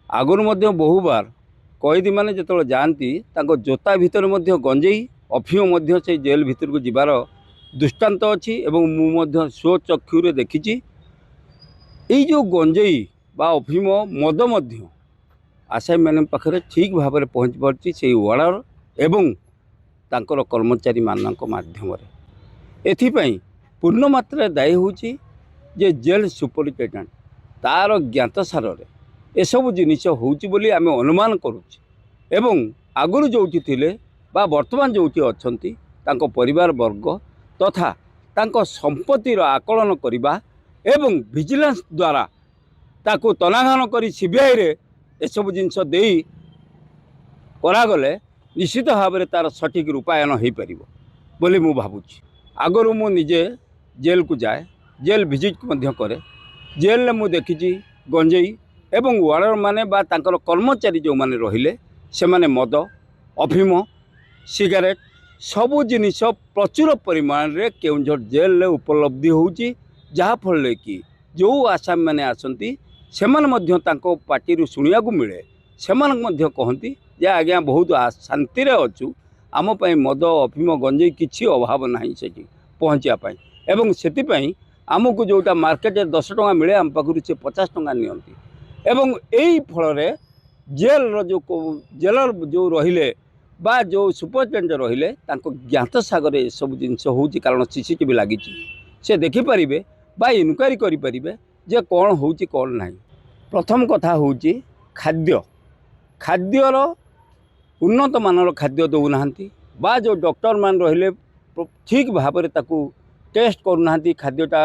आगुरी मध्य बहुबार कैदी मैंने जो जाती जोता भितर गंजेई अफिम से जेल भितर को जीवार दृष्टांत अच्छी एवं स्वचक्षुरे देखी जो गंजेई बा अफिम मद आसामी मान पाखे ठीक भाव में पहुँची पार्टी से वार्डर एवं तांकर कर्मचारी मानक माध्यम एथिपाई पूर्ण मात्रा दायी होची जे जेल सुपरिटेडेंट तार ज्ञात सारे एसबू जिनिस होची बोली आमे अनुमान करुचे एवं आगुरी जोटी थिले बा वर्तमान जोटी अछंती तांको परिवार वर्ग तथा तांको संपत्तिर आकलन करिबा एवं विजिलेंस द्वारा ताको तनाघान करी सीबीआई रे एसबू जिनिस देई करागले निश्चित भाव में तार सठिक रूपायन हो पार बोली मु भावुची। आगरू मु निजे जेल को जाए जेल विजिट को करे जेल मु देखी गंजेई एवं वार्डर माने बा तांकर कर्मचारी जो माने रहिले से माने मद अफिम सिगारेट सबू जिनिस प्रचुर परिमाण रे केउंझर जेल रे उपलब्धि होउची जहाँफल कि जो आसामी मैंने आसती से पार्टी शुणा को मिले से कहती जे आज्ञा बहुत शांति अच्छु आम मद अफिम गंजेई किसी अभाव ना से पहुँचापी एवं से आमको जोटा मार्केट 10 टंका मिले आम पाखु से 50 टंका नियंती एवं यही फल जेल जो जेलर जो रहिले बा जो सुपरिटेडेंट रहिले ज्ञात सागर सब जिनस हो कारण सीसीटीवी लगी से देखिपारे बा इनक्वारी करें जे कौन हो कौन ना। प्रथम कथा हूँ खाद्य खाद्यर उन्नत मानर खाद्य दौना बा जो डॉक्टर मान रहिले ठीक भाव में टेस्ट करूना खाद्यटा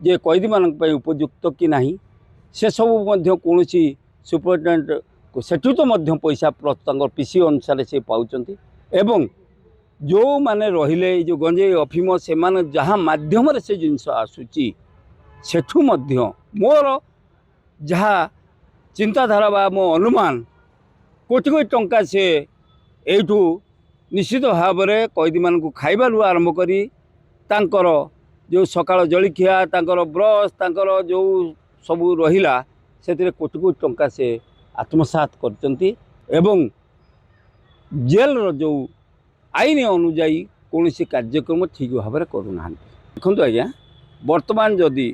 जे कैदी मान उपयुक्त कि नहीं से सब कौन सुपरिटेडेंट सेठू तो पैसा पीसी अनुसार से पाँच एवं जो माने रहिले जो गंजेई अफिम से जहाँ माध्यम से जिनस आसूची सेठू मोर जहाँ चिंताधारा बा मो अनुमान कोटी कोटी टंका से एठू निश्चित भाव में कैदी मान खाइबारू आरंभ करी तांकर जो सकाळ जलिखिया तांकर ब्रश तांकर जो सबू रहिला से कोटी कोटी टंका से आत्मसात करचंती एवं जेल जो आईन अनुजाई कौन कार्यक्रम ठीक भाव में करूना। देखो आज्ञा वर्तमान जदि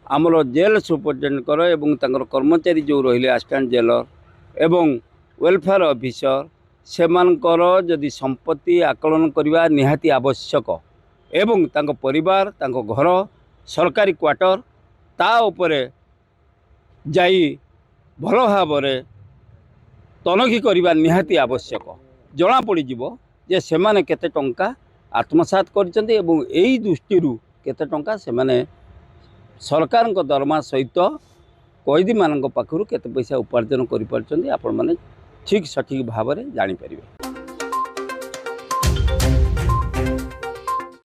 आमर जेल सुपरिटेडेंट एवं तांकर कर्मचारी जो रहिले असिस्टेंट जेलर एवं वेलफेयर ऑफिसर सेमानकर जदि संपत्ति आकलन करने निहाती आवश्यक एवं तांको परिवार तांको घर सरकारी क्वार्टर ता उपरे जाई भल भाव में तनखी करने निहाती आवश्यक जना पड़ जे सेमाने केते टंका आत्मसात करचंती एवं एई दृष्टि केते टंका सेमाने सरकार दरमा सहित कैदी मान पाखु केते पैसा उपार्जन कर आपण माने ठीक सठिक भाव में जानी परिबे।